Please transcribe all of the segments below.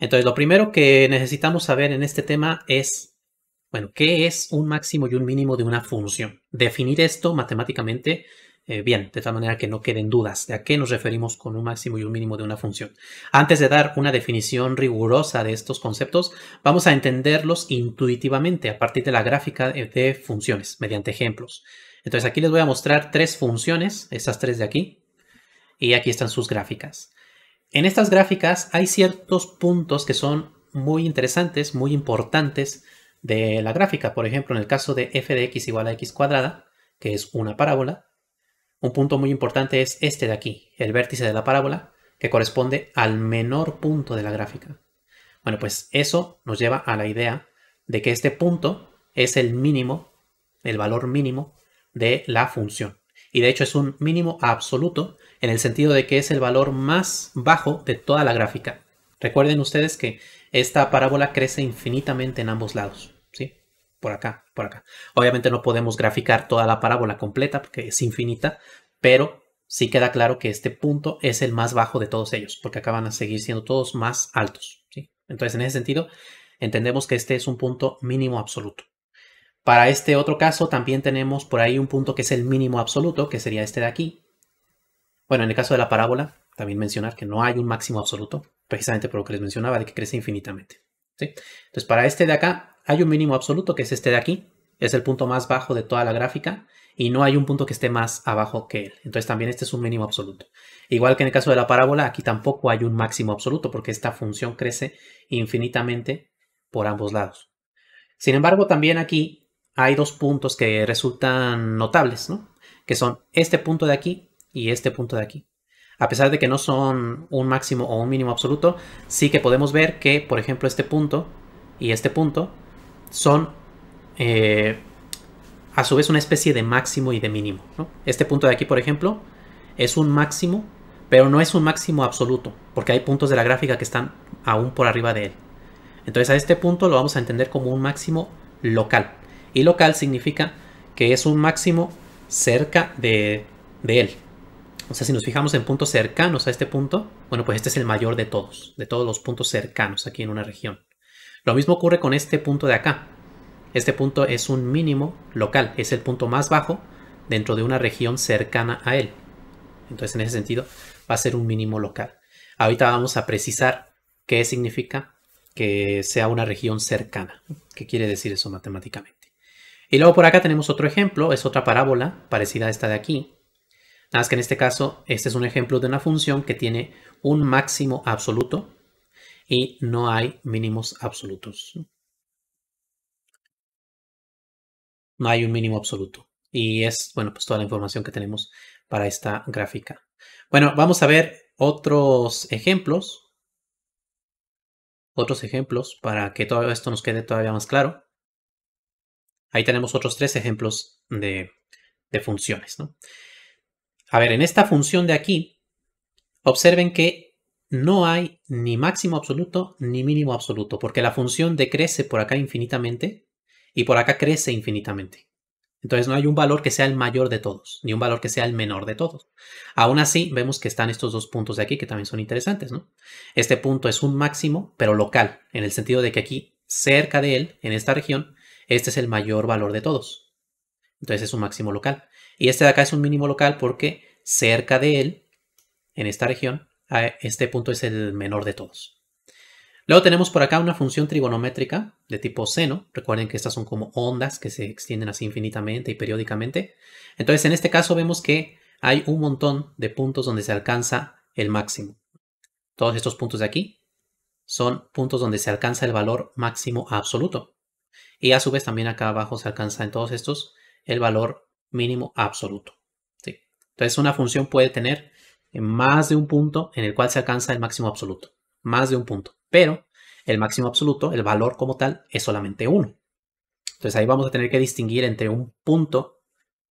Entonces, lo primero que necesitamos saber en este tema es, bueno, ¿qué es un máximo y un mínimo de una función? Definir esto matemáticamente bien, de tal manera que no queden dudas de a qué nos referimos con un máximo y un mínimo de una función. Antes de dar una definición rigurosa de estos conceptos, vamos a entenderlos intuitivamente a partir de la gráfica de funciones, mediante ejemplos. Entonces, aquí les voy a mostrar tres funciones, estas tres de aquí, y aquí están sus gráficas. En estas gráficas hay ciertos puntos que son muy interesantes, muy importantes de la gráfica. Por ejemplo, en el caso de f de x igual a x cuadrada, que es una parábola, un punto muy importante es este de aquí, el vértice de la parábola, que corresponde al menor punto de la gráfica. Bueno, pues eso nos lleva a la idea de que este punto es el mínimo, el valor mínimo de la función. Y de hecho es un mínimo absoluto en el sentido de que es el valor más bajo de toda la gráfica. Recuerden ustedes que esta parábola crece infinitamente en ambos lados, ¿sí? Por acá, por acá. Obviamente no podemos graficar toda la parábola completa porque es infinita, pero sí queda claro que este punto es el más bajo de todos ellos, porque acá van a seguir siendo todos más altos, ¿sí? Entonces, en ese sentido, entendemos que este es un punto mínimo absoluto. Para este otro caso también tenemos por ahí un punto que es el mínimo absoluto, que sería este de aquí. Bueno, en el caso de la parábola, también mencionar que no hay un máximo absoluto, precisamente por lo que les mencionaba, de que crece infinitamente, ¿sí? Entonces, para este de acá hay un mínimo absoluto, que es este de aquí. Es el punto más bajo de toda la gráfica y no hay un punto que esté más abajo que él. Entonces, también este es un mínimo absoluto. Igual que en el caso de la parábola, aquí tampoco hay un máximo absoluto porque esta función crece infinitamente por ambos lados. Sin embargo, también aquí hay dos puntos que resultan notables, ¿no? Que son este punto de aquí y este punto de aquí. A pesar de que no son un máximo o un mínimo absoluto, sí que podemos ver que, por ejemplo, este punto y este punto son a su vez una especie de máximo y de mínimo, ¿no? Este punto de aquí, por ejemplo, es un máximo, pero no es un máximo absoluto, porque hay puntos de la gráfica que están aún por arriba de él. Entonces a este punto lo vamos a entender como un máximo local. Y local significa que es un máximo cerca de él. O sea, si nos fijamos en puntos cercanos a este punto, bueno, pues este es el mayor de todos los puntos cercanos aquí en una región. Lo mismo ocurre con este punto de acá. Este punto es un mínimo local, es el punto más bajo dentro de una región cercana a él. Entonces, en ese sentido, va a ser un mínimo local. Ahorita vamos a precisar qué significa que sea una región cercana. ¿Qué quiere decir eso matemáticamente? Y luego por acá tenemos otro ejemplo, es otra parábola parecida a esta de aquí. Nada más que en este caso, este es un ejemplo de una función que tiene un máximo absoluto y no hay mínimos absolutos. No hay un mínimo absoluto. Y es, bueno, pues toda la información que tenemos para esta gráfica. Bueno, vamos a ver otros ejemplos para que todo esto nos quede todavía más claro. Ahí tenemos otros tres ejemplos de funciones, ¿no? A ver, en esta función de aquí, observen que no hay ni máximo absoluto ni mínimo absoluto, porque la función decrece por acá infinitamente y por acá crece infinitamente. Entonces no hay un valor que sea el mayor de todos, ni un valor que sea el menor de todos. Aún así, vemos que están estos dos puntos de aquí que también son interesantes, ¿no? Este punto es un máximo, pero local, en el sentido de que aquí, cerca de él, en esta región, este es el mayor valor de todos. Entonces es un máximo local. Y este de acá es un mínimo local porque cerca de él, en esta región, este punto es el menor de todos. Luego tenemos por acá una función trigonométrica de tipo seno. Recuerden que estas son como ondas que se extienden así infinitamente y periódicamente. Entonces, en este caso vemos que hay un montón de puntos donde se alcanza el máximo. Todos estos puntos de aquí son puntos donde se alcanza el valor máximo absoluto. Y a su vez también acá abajo se alcanza en todos estos el valor mínimo absoluto. ¿Sí? Entonces, una función puede tener más de un punto en el cual se alcanza el máximo absoluto. Más de un punto. Pero el máximo absoluto, el valor como tal, es solamente uno. Entonces ahí vamos a tener que distinguir entre un punto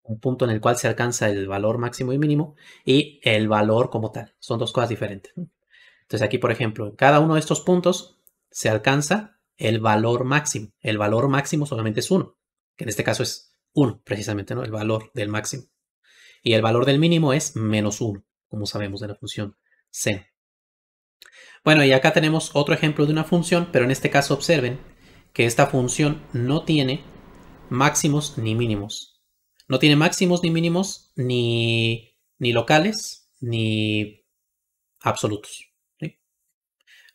en el cual se alcanza el valor máximo y mínimo, y el valor como tal. Son dos cosas diferentes. Entonces aquí, por ejemplo, en cada uno de estos puntos se alcanza el valor máximo. El valor máximo solamente es uno, que en este caso es 1, precisamente, ¿no? El valor del máximo. Y el valor del mínimo es -1, como sabemos de la función seno. Bueno, y acá tenemos otro ejemplo de una función, pero en este caso observen que esta función no tiene máximos ni mínimos. No tiene máximos ni mínimos, ni locales, ni absolutos. ¿Sí?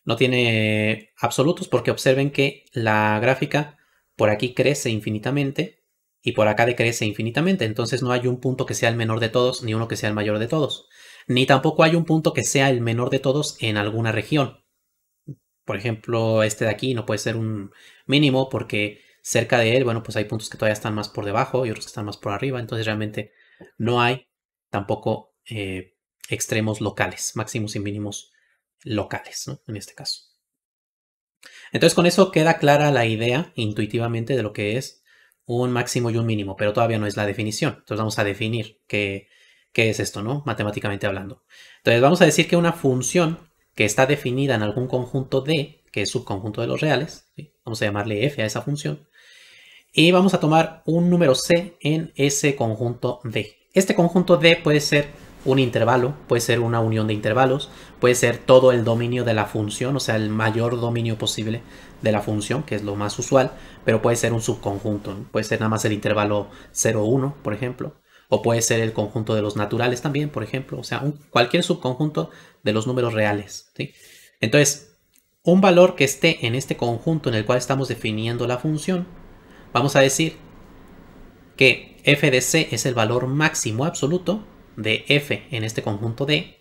No tiene absolutos porque observen que la gráfica por aquí crece infinitamente y por acá decrece infinitamente. Entonces no hay un punto que sea el menor de todos ni uno que sea el mayor de todos. Ni tampoco hay un punto que sea el menor de todos en alguna región. Por ejemplo, este de aquí no puede ser un mínimo porque cerca de él, bueno, pues hay puntos que todavía están más por debajo y otros que están más por arriba. Entonces realmente no hay tampoco extremos locales, máximos y mínimos locales, ¿no? En este caso. Entonces con eso queda clara la idea intuitivamente de lo que es un máximo y un mínimo, pero todavía no es la definición. Entonces vamos a definir qué es esto, ¿no? Matemáticamente hablando. Entonces vamos a decir que una función que está definida en algún conjunto D, que es subconjunto de los reales, ¿sí? Vamos a llamarle f a esa función, y vamos a tomar un número c en ese conjunto D. Este conjunto D puede ser un intervalo, puede ser una unión de intervalos, puede ser todo el dominio de la función, o sea, el mayor dominio posible de la función, que es lo más usual, pero puede ser un subconjunto, ¿no? Puede ser nada más el intervalo 0, 1, por ejemplo, o puede ser el conjunto de los naturales también, por ejemplo, o sea, cualquier subconjunto de los números reales, ¿sí? Entonces, un valor que esté en este conjunto en el cual estamos definiendo la función, vamos a decir que f de c es el valor máximo absoluto de f en este conjunto D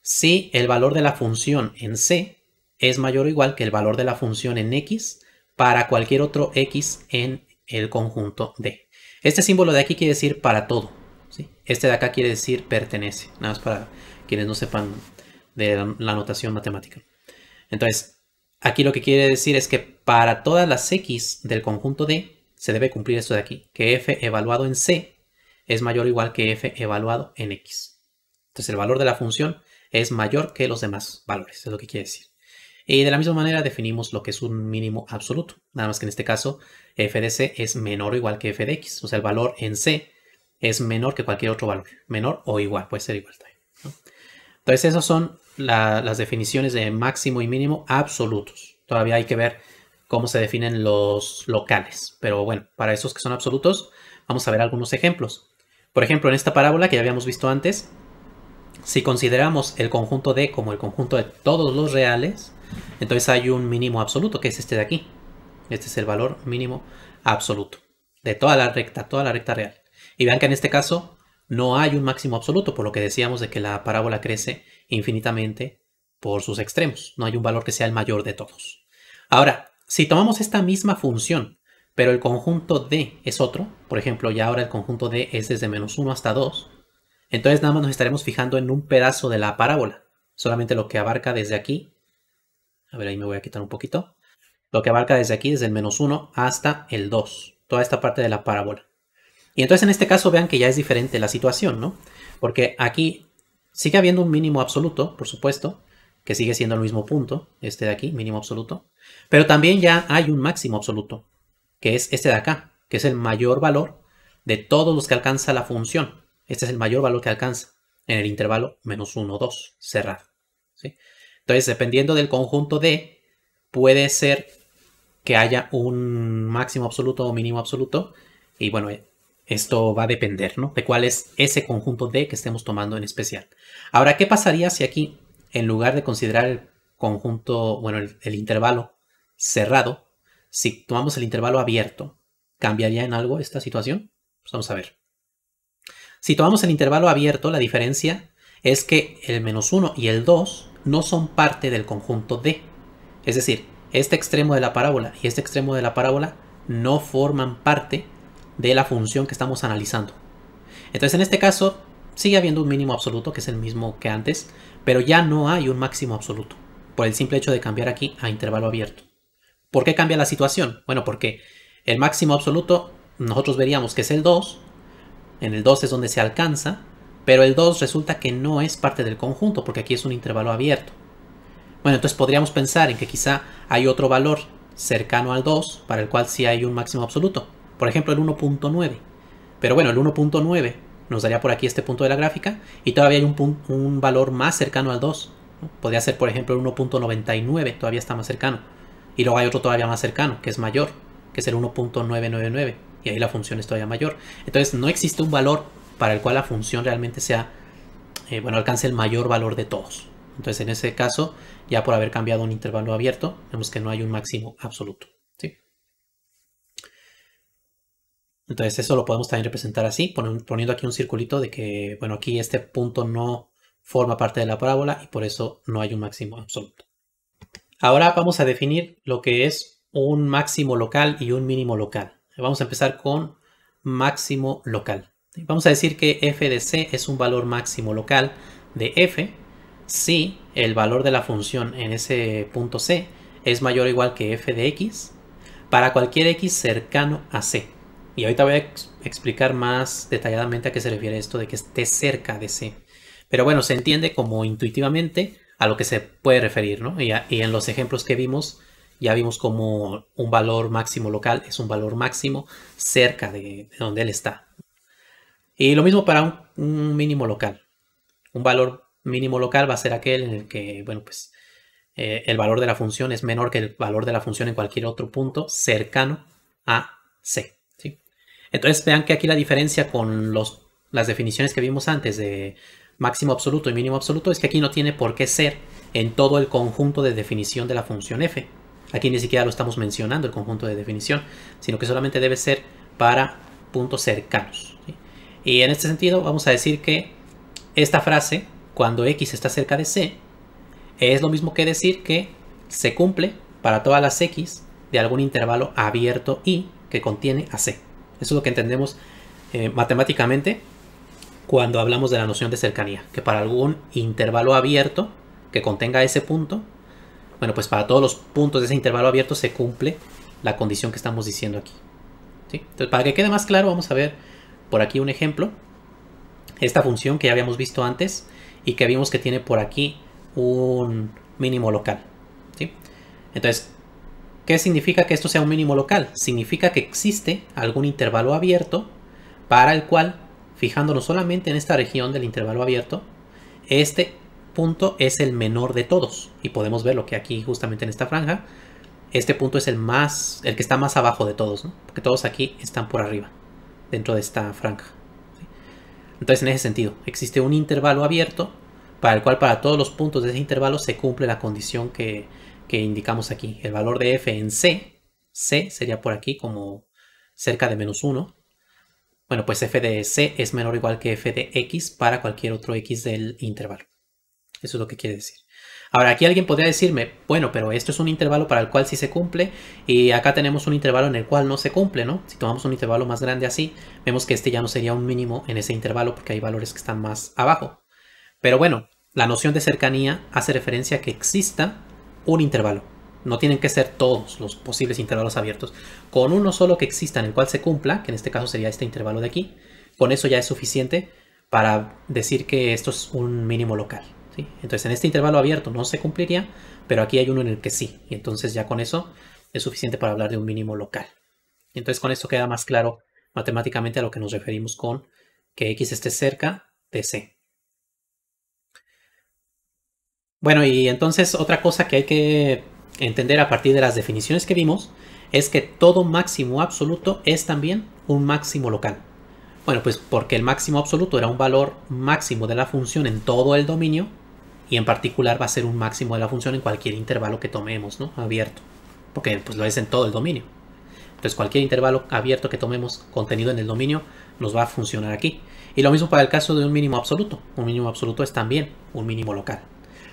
si el valor de la función en c es mayor o igual que el valor de la función en x para cualquier otro x en el conjunto D. Este símbolo de aquí quiere decir para todo, ¿sí? Este de acá quiere decir pertenece, nada más para quienes no sepan de la notación matemática. Entonces, aquí lo que quiere decir es que para todas las x del conjunto D se debe cumplir esto de aquí, que f evaluado en c es mayor o igual que f evaluado en x. Entonces el valor de la función es mayor que los demás valores, es lo que quiere decir. Y de la misma manera definimos lo que es un mínimo absoluto, nada más que en este caso f de c es menor o igual que f de x, o sea el valor en c es menor que cualquier otro valor, menor o igual, puede ser igual también, ¿no? Entonces esas son las definiciones de máximo y mínimo absolutos. Todavía hay que ver cómo se definen los locales. Pero bueno, para esos que son absolutos, vamos a ver algunos ejemplos. Por ejemplo, en esta parábola que ya habíamos visto antes, si consideramos el conjunto D como el conjunto de todos los reales, entonces hay un mínimo absoluto, que es este de aquí. Este es el valor mínimo absoluto de toda la recta real. Y vean que en este caso no hay un máximo absoluto, por lo que decíamos de que la parábola crece infinitamente por sus extremos. No hay un valor que sea el mayor de todos. Ahora, si tomamos esta misma función, pero el conjunto D es otro, por ejemplo, ya ahora el conjunto D es desde menos 1 hasta 2, entonces nada más nos estaremos fijando en un pedazo de la parábola, solamente lo que abarca desde aquí. A ver, ahí me voy a quitar un poquito. Lo que abarca desde aquí, desde el menos 1 hasta el 2, toda esta parte de la parábola. Y entonces en este caso vean que ya es diferente la situación, ¿no? Porque aquí sigue habiendo un mínimo absoluto, por supuesto, que sigue siendo el mismo punto, este de aquí, mínimo absoluto, pero también ya hay un máximo absoluto, que es este de acá, que es el mayor valor de todos los que alcanza la función. Este es el mayor valor que alcanza en el intervalo menos 1, 2, cerrado, ¿sí? Entonces, dependiendo del conjunto D, puede ser que haya un máximo absoluto o mínimo absoluto, y bueno, esto va a depender, ¿no? De cuál es ese conjunto D que estemos tomando en especial. Ahora, ¿qué pasaría si aquí, en lugar de considerar el conjunto, bueno, el intervalo cerrado, si tomamos el intervalo abierto, ¿cambiaría en algo esta situación? Pues vamos a ver. Si tomamos el intervalo abierto, la diferencia es que el menos 1 y el 2 no son parte del conjunto D. Es decir, este extremo de la parábola y este extremo de la parábola no forman parte de la función que estamos analizando. Entonces en este caso sigue habiendo un mínimo absoluto, que es el mismo que antes, pero ya no hay un máximo absoluto, por el simple hecho de cambiar aquí a intervalo abierto. ¿Por qué cambia la situación? Bueno, porque el máximo absoluto nosotros veríamos que es el 2, en el 2 es donde se alcanza, pero el 2 resulta que no es parte del conjunto, porque aquí es un intervalo abierto. Bueno, entonces podríamos pensar en que quizá hay otro valor cercano al 2 para el cual sí hay un máximo absoluto. Por ejemplo, el 1.9. Pero bueno, el 1.9 nos daría por aquí este punto de la gráfica y todavía hay un valor más cercano al 2, ¿no? Podría ser, por ejemplo, el 1.99, todavía está más cercano. Y luego hay otro todavía más cercano, que es mayor, que es el 1.999. Y ahí la función es todavía mayor. Entonces no existe un valor para el cual la función realmente sea, alcance el mayor valor de todos. Entonces en ese caso, ya por haber cambiado un intervalo abierto, vemos que no hay un máximo absoluto. ¿Sí? Entonces eso lo podemos también representar así, poniendo aquí un circulito de que, bueno, aquí este punto no forma parte de la parábola y por eso no hay un máximo absoluto. Ahora vamos a definir lo que es un máximo local y un mínimo local. Vamos a empezar con máximo local. Vamos a decir que f de c es un valor máximo local de f si el valor de la función en ese punto c es mayor o igual que f de x para cualquier x cercano a c. Y ahorita voy a explicar más detalladamente a qué se refiere esto de que esté cerca de c. Pero bueno, se entiende como intuitivamente a lo que se puede referir, ¿no? Y en los ejemplos que vimos, ya vimos como un valor máximo local es un valor máximo cerca de donde él está. Y lo mismo para un mínimo local. Un valor mínimo local va a ser aquel en el que, bueno, pues el valor de la función es menor que el valor de la función en cualquier otro punto cercano a c. ¿Sí? Entonces vean que aquí la diferencia con las definiciones que vimos antes de máximo absoluto y mínimo absoluto es que aquí no tiene por qué ser en todo el conjunto de definición de la función f. Aquí ni siquiera lo estamos mencionando el conjunto de definición, sino que solamente debe ser para puntos cercanos. ¿Sí? Y en este sentido vamos a decir que esta frase, cuando x está cerca de c, es lo mismo que decir que se cumple para todas las x de algún intervalo abierto y que contiene a c. Eso es lo que entendemos matemáticamente cuando hablamos de la noción de cercanía, que para algún intervalo abierto que contenga ese punto, bueno, pues para todos los puntos de ese intervalo abierto se cumple la condición que estamos diciendo aquí. ¿Sí? Entonces, para que quede más claro, vamos a ver por aquí un ejemplo. Esta función que ya habíamos visto antes y que vimos que tiene por aquí un mínimo local. ¿Sí? Entonces, ¿qué significa que esto sea un mínimo local? Significa que existe algún intervalo abierto para el cual, fijándonos solamente en esta región del intervalo abierto, este punto es el menor de todos. Y podemos ver lo que aquí justamente en esta franja, este punto es el que está más abajo de todos, ¿no? Porque todos aquí están por arriba, dentro de esta franja. ¿Sí? Entonces, en ese sentido, existe un intervalo abierto para el cual para todos los puntos de ese intervalo se cumple la condición que indicamos aquí. El valor de f en c sería por aquí como cerca de menos 1. Bueno, pues f de c es menor o igual que f de x para cualquier otro x del intervalo. Eso es lo que quiere decir. Ahora, aquí alguien podría decirme, bueno, pero esto es un intervalo para el cual sí se cumple y acá tenemos un intervalo en el cual no se cumple, ¿no? Si tomamos un intervalo más grande así, vemos que este ya no sería un mínimo en ese intervalo porque hay valores que están más abajo. Pero bueno, la noción de cercanía hace referencia a que exista un intervalo. No tienen que ser todos los posibles intervalos abiertos. Con uno solo que exista en el cual se cumpla, que en este caso sería este intervalo de aquí, con eso ya es suficiente para decir que esto es un mínimo local. ¿Sí? Entonces en este intervalo abierto no se cumpliría, pero aquí hay uno en el que sí. Y entonces ya con eso es suficiente para hablar de un mínimo local. Entonces con esto queda más claro matemáticamente a lo que nos referimos con que x esté cerca de c. Bueno, y entonces otra cosa que hay que entender a partir de las definiciones que vimos es que todo máximo absoluto es también un máximo local. Bueno, pues porque el máximo absoluto era un valor máximo de la función en todo el dominio y en particular va a ser un máximo de la función en cualquier intervalo que tomemos, ¿no? Abierto, porque pues lo es en todo el dominio. Entonces cualquier intervalo abierto que tomemos contenido en el dominio nos va a funcionar aquí. Y lo mismo para el caso de un mínimo absoluto. Un mínimo absoluto es también un mínimo local.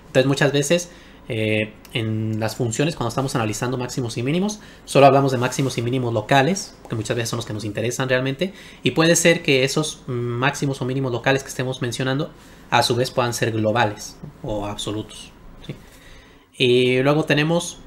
Entonces muchas veces en las funciones cuando estamos analizando máximos y mínimos solo hablamos de máximos y mínimos locales, que muchas veces son los que nos interesan realmente, y puede ser que esos máximos o mínimos locales que estemos mencionando a su vez puedan ser globales o absolutos. ¿Sí? Y luego tenemos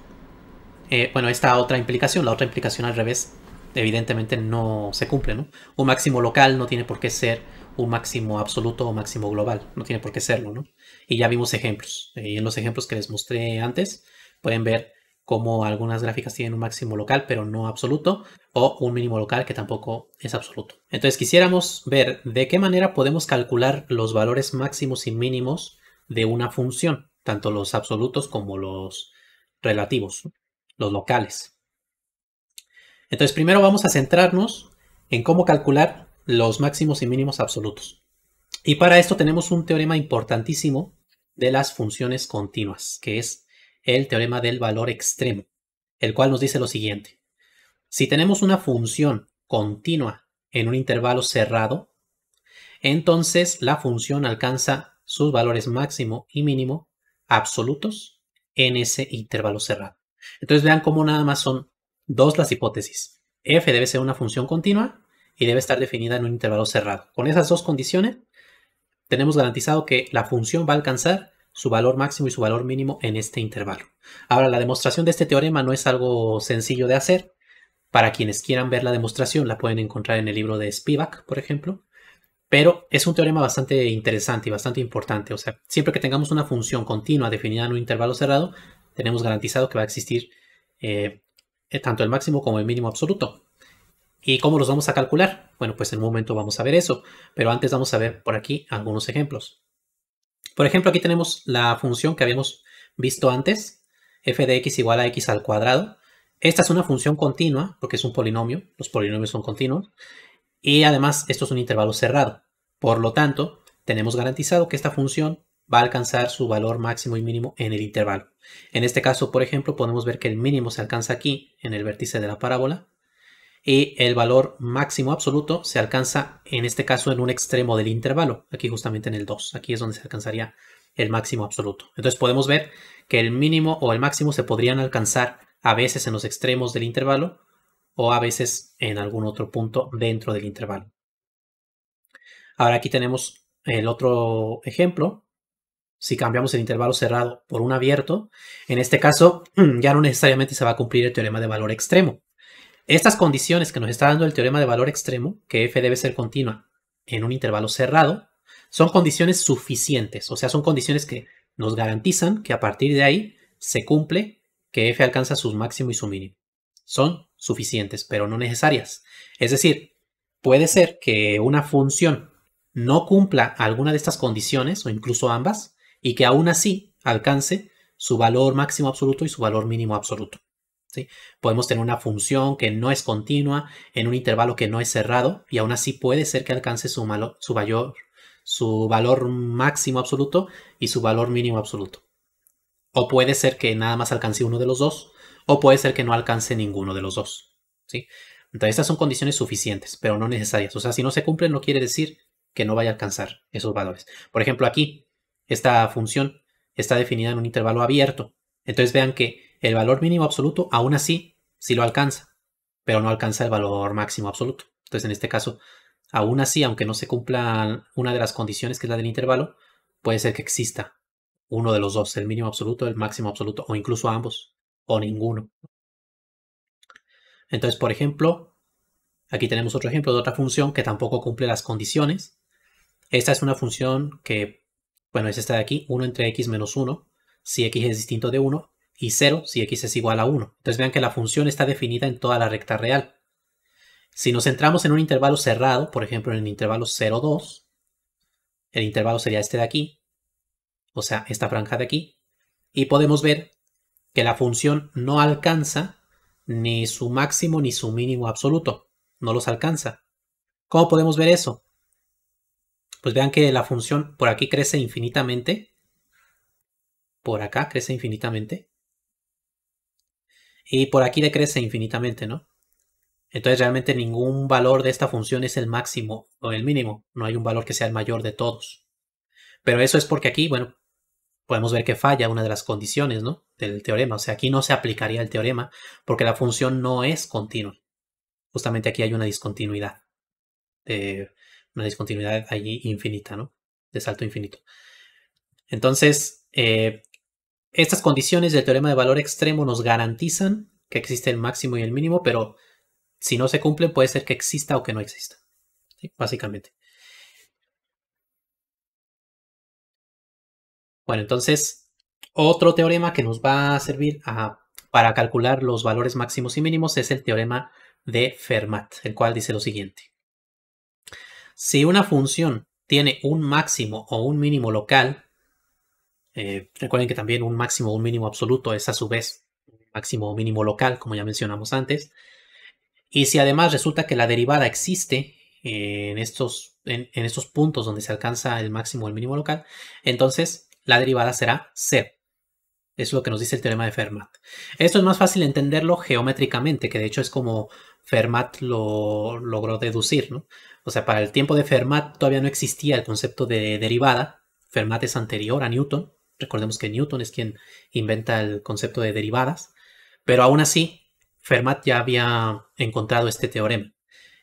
esta otra implicación. La otra implicación al revés evidentemente no se cumple, ¿no? Un máximo local no tiene por qué ser un máximo absoluto o máximo global, no tiene por qué serlo, ¿no? Y ya vimos ejemplos, y en los ejemplos que les mostré antes pueden ver cómo algunas gráficas tienen un máximo local pero no absoluto, o un mínimo local que tampoco es absoluto. Entonces quisiéramos ver de qué manera podemos calcular los valores máximos y mínimos de una función. tanto los absolutos como los relativos, los locales. Entonces, primero vamos a centrarnos en cómo calcular los máximos y mínimos absolutos. Y para esto tenemos un teorema importantísimo de las funciones continuas, que es el teorema del valor extremo, el cual nos dice lo siguiente. Si tenemos una función continua en un intervalo cerrado, entonces la función alcanza sus valores máximo y mínimo absolutos en ese intervalo cerrado. Entonces vean cómo nada más son dos las hipótesis. F debe ser una función continua y debe estar definida en un intervalo cerrado. Con esas dos condiciones tenemos garantizado que la función va a alcanzar su valor máximo y su valor mínimo en este intervalo. Ahora, la demostración de este teorema no es algo sencillo de hacer. Para quienes quieran ver la demostración, la pueden encontrar en el libro de Spivak, por ejemplo. Pero es un teorema bastante interesante y bastante importante. O sea, siempre que tengamos una función continua definida en un intervalo cerrado, tenemos garantizado que va a existir tanto el máximo como el mínimo absoluto. ¿Y cómo los vamos a calcular? Bueno, pues en un momento vamos a ver eso, pero antes vamos a ver por aquí algunos ejemplos. Por ejemplo, aquí tenemos la función que habíamos visto antes, f de x igual a x al cuadrado. Esta es una función continua porque es un polinomio, los polinomios son continuos, y además esto es un intervalo cerrado. Por lo tanto, tenemos garantizado que esta función va a alcanzar su valor máximo y mínimo en el intervalo. En este caso, por ejemplo, podemos ver que el mínimo se alcanza aquí, en el vértice de la parábola, y el valor máximo absoluto se alcanza, en este caso, en un extremo del intervalo, aquí justamente en el 2. Aquí es donde se alcanzaría el máximo absoluto. Entonces podemos ver que el mínimo o el máximo se podrían alcanzar a veces en los extremos del intervalo o a veces en algún otro punto dentro del intervalo. Ahora aquí tenemos el otro ejemplo. Si cambiamos el intervalo cerrado por un abierto, en este caso ya no necesariamente se va a cumplir el teorema de valor extremo. Estas condiciones que nos está dando el teorema de valor extremo, que f debe ser continua en un intervalo cerrado, son condiciones suficientes, o sea, son condiciones que nos garantizan que a partir de ahí se cumple que f alcanza su máximo y su mínimo. Son suficientes, pero no necesarias. Es decir, puede ser que una función no cumpla alguna de estas condiciones o incluso ambas y que aún así alcance su valor máximo absoluto y su valor mínimo absoluto. ¿Sí? Podemos tener una función que no es continua en un intervalo que no es cerrado y aún así puede ser que alcance su valor máximo absoluto y su valor mínimo absoluto. O puede ser que nada más alcance uno de los dos, o puede ser que no alcance ninguno de los dos. ¿Sí? Entonces estas son condiciones suficientes, pero no necesarias. O sea, si no se cumplen no quiere decir que no vaya a alcanzar esos valores. Por ejemplo, aquí esta función está definida en un intervalo abierto. Entonces vean que el valor mínimo absoluto aún así sí lo alcanza, pero no alcanza el valor máximo absoluto. Entonces en este caso, aún así, aunque no se cumpla una de las condiciones que es la del intervalo, puede ser que exista uno de los dos, el mínimo absoluto, el máximo absoluto, o incluso ambos, o ninguno. Entonces, por ejemplo, aquí tenemos otro ejemplo de otra función que tampoco cumple las condiciones. Esta es una función que, bueno, es esta de aquí, 1 entre x menos 1, si x es distinto de 1, y 0 si x es igual a 1. Entonces vean que la función está definida en toda la recta real. Si nos centramos en un intervalo cerrado, por ejemplo en el intervalo 0, 2, el intervalo sería este de aquí, o sea, esta franja de aquí, y podemos ver que la función no alcanza ni su máximo ni su mínimo absoluto. No los alcanza. ¿Cómo podemos ver eso? Pues vean que la función por aquí crece infinitamente. Por acá crece infinitamente. Y por aquí decrece infinitamente, ¿no? Entonces realmente ningún valor de esta función es el máximo o el mínimo. No hay un valor que sea el mayor de todos. Pero eso es porque aquí, bueno, podemos ver que falla una de las condiciones, ¿no? Del teorema. O sea, aquí no se aplicaría el teorema porque la función no es continua. Justamente aquí hay una discontinuidad. Una discontinuidad allí infinita, ¿no? De salto infinito. Entonces, estas condiciones del teorema de valor extremo nos garantizan que existe el máximo y el mínimo, pero si no se cumplen puede ser que exista o que no exista. ¿Sí? Básicamente. Bueno, entonces, otro teorema que nos va a servir para calcular los valores máximos y mínimos es el teorema de Fermat, el cual dice lo siguiente. Si una función tiene un máximo o un mínimo local, Recuerden que también un máximo o un mínimo absoluto es a su vez un máximo o mínimo local, como ya mencionamos antes. Y si además resulta que la derivada existe en estos puntos donde se alcanza el máximo o el mínimo local, entonces la derivada será 0. Eso es lo que nos dice el teorema de Fermat. Esto es más fácil entenderlo geométricamente, que de hecho es como Fermat lo logró deducir, ¿no? O sea, para el tiempo de Fermat todavía no existía el concepto de derivada. Fermat es anterior a Newton. Recordemos que Newton es quien inventa el concepto de derivadas. Pero aún así, Fermat ya había encontrado este teorema.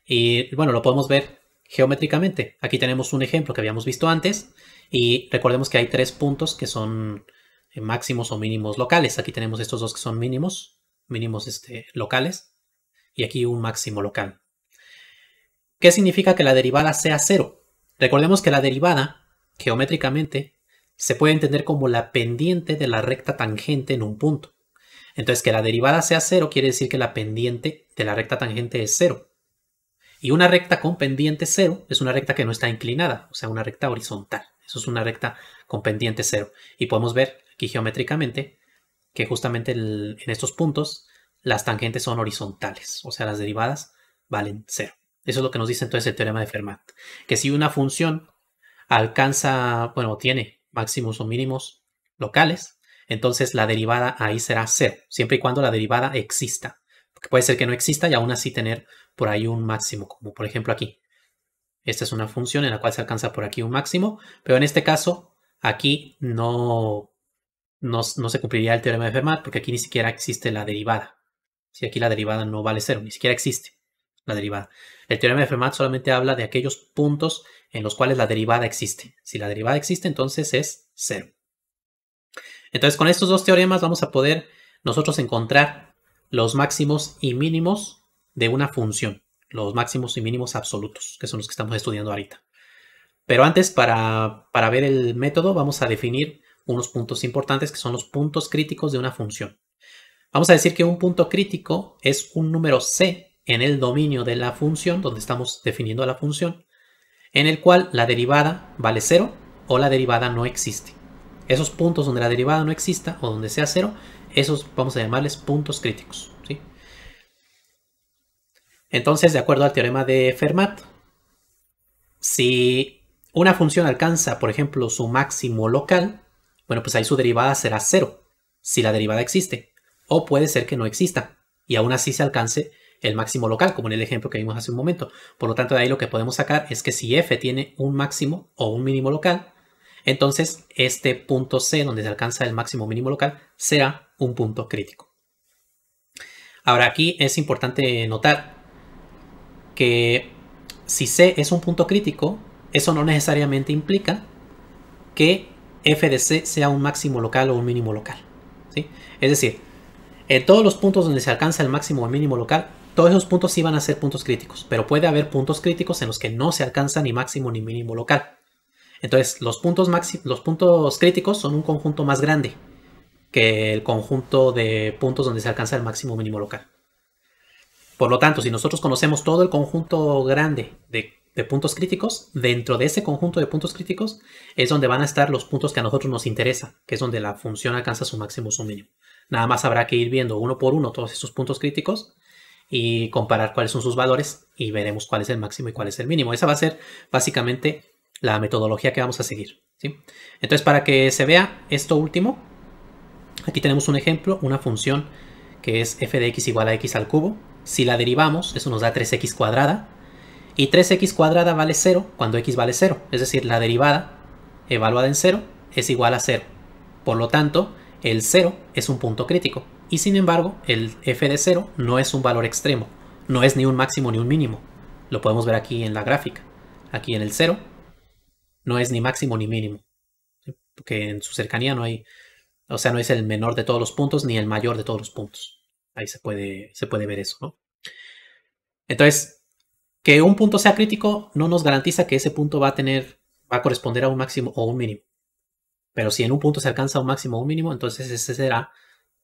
Y bueno, lo podemos ver geométricamente. Aquí tenemos un ejemplo que habíamos visto antes. Y recordemos que hay 3 puntos que son máximos o mínimos locales. Aquí tenemos estos dos que son mínimos locales, y aquí un máximo local. ¿Qué significa que la derivada sea 0? Recordemos que la derivada, geométricamente, se puede entender como la pendiente de la recta tangente en un punto. Entonces, que la derivada sea 0 quiere decir que la pendiente de la recta tangente es 0. Y una recta con pendiente 0 es una recta que no está inclinada, o sea, una recta horizontal. Eso es una recta con pendiente 0. Y podemos ver aquí geométricamente que justamente en estos puntos las tangentes son horizontales, o sea, las derivadas valen 0. Eso es lo que nos dice entonces el teorema de Fermat. Que si una función alcanza, bueno, tiene máximos o mínimos locales, entonces la derivada ahí será 0, siempre y cuando la derivada exista. Porque puede ser que no exista y aún así tener por ahí un máximo, como por ejemplo aquí. Esta es una función en la cual se alcanza por aquí un máximo, pero en este caso aquí no se cumpliría el teorema de Fermat porque aquí ni siquiera existe la derivada. Si aquí la derivada no vale 0, ni siquiera existe la derivada. El teorema de Fermat solamente habla de aquellos puntos en los cuales la derivada existe. Si la derivada existe, entonces es 0. Entonces, con estos dos teoremas vamos a poder nosotros encontrar los máximos y mínimos de una función. Los máximos y mínimos absolutos, que son los que estamos estudiando ahorita. Pero antes, para ver el método, vamos a definir unos puntos importantes que son los puntos críticos de una función. Vamos a decir que un punto crítico es un número c en el dominio de la función, donde estamos definiendo la función, en el cual la derivada vale 0 o la derivada no existe. Esos puntos donde la derivada no exista o donde sea 0, esos vamos a llamarles puntos críticos, ¿sí? Entonces, de acuerdo al teorema de Fermat, si una función alcanza, por ejemplo, su máximo local, bueno, pues ahí su derivada será 0, si la derivada existe. O puede ser que no exista, y aún así se alcance el máximo local, como en el ejemplo que vimos hace un momento. Por lo tanto, de ahí lo que podemos sacar es que si f tiene un máximo o un mínimo local, entonces este punto C, donde se alcanza el máximo o mínimo local, será un punto crítico. Ahora, aquí es importante notar que si C es un punto crítico, eso no necesariamente implica que f de C sea un máximo local o un mínimo local, ¿sí? Es decir, en todos los puntos donde se alcanza el máximo o el mínimo local, todos esos puntos sí van a ser puntos críticos, pero puede haber puntos críticos en los que no se alcanza ni máximo ni mínimo local. Entonces, los puntos críticos son un conjunto más grande que el conjunto de puntos donde se alcanza el máximo o mínimo local. Por lo tanto, si nosotros conocemos todo el conjunto grande de puntos críticos, dentro de ese conjunto de puntos críticos es donde van a estar los puntos que a nosotros nos interesa, que es donde la función alcanza su máximo o su mínimo. Nada más habrá que ir viendo uno por uno todos estos puntos críticos y comparar cuáles son sus valores y veremos cuál es el máximo y cuál es el mínimo. Esa va a ser básicamente la metodología que vamos a seguir, ¿sí? Entonces, para que se vea esto último, aquí tenemos un ejemplo, una función que es f de x igual a x al cubo. Si la derivamos, eso nos da 3x cuadrada. Y 3x cuadrada vale 0 cuando x vale 0. Es decir, la derivada evaluada en 0 es igual a 0. Por lo tanto, el 0 es un punto crítico. Y sin embargo, el f de 0 no es un valor extremo. No es ni un máximo ni un mínimo. Lo podemos ver aquí en la gráfica. Aquí en el 0 no es ni máximo ni mínimo. Porque en su cercanía no hay... O sea, no es el menor de todos los puntos ni el mayor de todos los puntos. Ahí se puede ver eso, ¿no? Entonces, que un punto sea crítico no nos garantiza que ese punto va a corresponder a un máximo o un mínimo. Pero si en un punto se alcanza un máximo o un mínimo, entonces ese será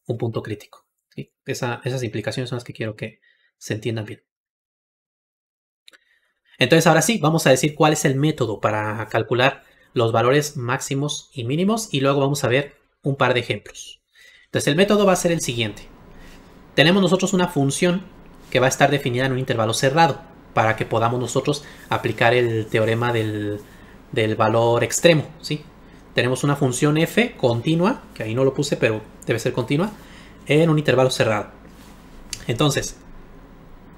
un punto crítico, ¿sí? Esas implicaciones son las que quiero que se entiendan bien. Entonces, ahora sí, vamos a decir cuál es el método para calcular los valores máximos y mínimos y luego vamos a ver un par de ejemplos. Entonces el método va a ser el siguiente. Tenemos nosotros una función que va a estar definida en un intervalo cerrado para que podamos nosotros aplicar el teorema del valor extremo, ¿sí? Tenemos una función f continua, que ahí no lo puse, pero debe ser continua, en un intervalo cerrado. Entonces,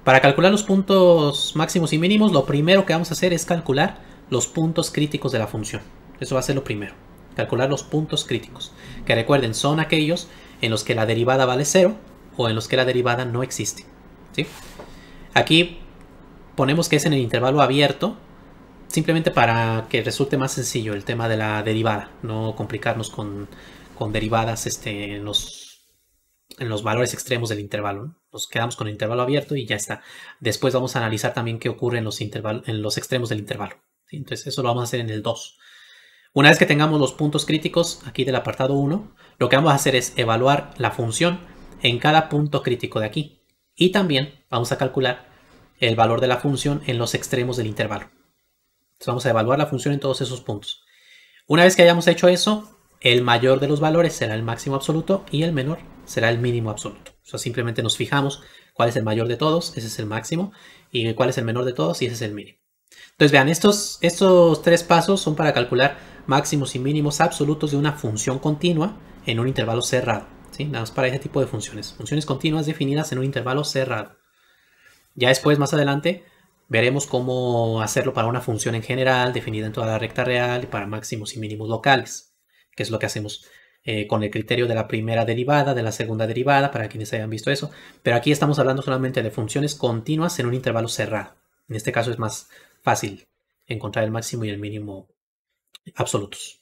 para calcular los puntos máximos y mínimos, lo primero que vamos a hacer es calcular los puntos críticos de la función. Eso va a ser lo primero. Calcular los puntos críticos, que recuerden, son aquellos en los que la derivada vale 0 o en los que la derivada no existe, ¿sí? Aquí ponemos que es en el intervalo abierto, simplemente para que resulte más sencillo el tema de la derivada, no complicarnos con derivadas en los valores extremos del intervalo, ¿no? Nos quedamos con el intervalo abierto y ya está. Después vamos a analizar también qué ocurre en los extremos del intervalo, ¿sí? Entonces eso lo vamos a hacer en el 2. Una vez que tengamos los puntos críticos aquí del apartado 1, lo que vamos a hacer es evaluar la función en cada punto crítico de aquí. Y también vamos a calcular el valor de la función en los extremos del intervalo. Entonces vamos a evaluar la función en todos esos puntos. Una vez que hayamos hecho eso, el mayor de los valores será el máximo absoluto y el menor será el mínimo absoluto. O sea, simplemente nos fijamos cuál es el mayor de todos, ese es el máximo, y cuál es el menor de todos, y ese es el mínimo. Entonces vean, estos 3 pasos son para calcular máximos y mínimos absolutos de una función continua en un intervalo cerrado, ¿sí? Nada más para ese tipo de funciones. Funciones continuas definidas en un intervalo cerrado. Ya después, más adelante, veremos cómo hacerlo para una función en general, definida en toda la recta real, y para máximos y mínimos locales, que es lo que hacemos con el criterio de la primera derivada, de la segunda derivada, para quienes hayan visto eso. Pero aquí estamos hablando solamente de funciones continuas en un intervalo cerrado. En este caso es más fácil encontrar el máximo y el mínimo absolutos.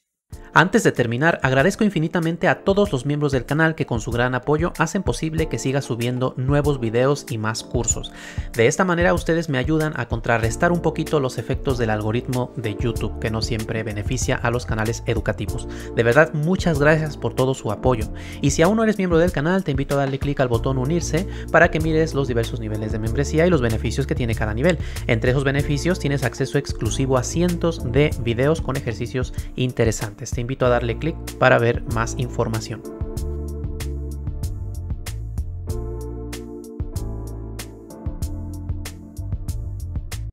Antes de terminar, agradezco infinitamente a todos los miembros del canal que con su gran apoyo hacen posible que siga subiendo nuevos videos y más cursos. De esta manera ustedes me ayudan a contrarrestar un poquito los efectos del algoritmo de YouTube, que no siempre beneficia a los canales educativos. De verdad, muchas gracias por todo su apoyo. Y si aún no eres miembro del canal, te invito a darle clic al botón unirse para que mires los diversos niveles de membresía y los beneficios que tiene cada nivel. Entre esos beneficios tienes acceso exclusivo a cientos de videos con ejercicios interesantes. Te invito a darle clic para ver más información.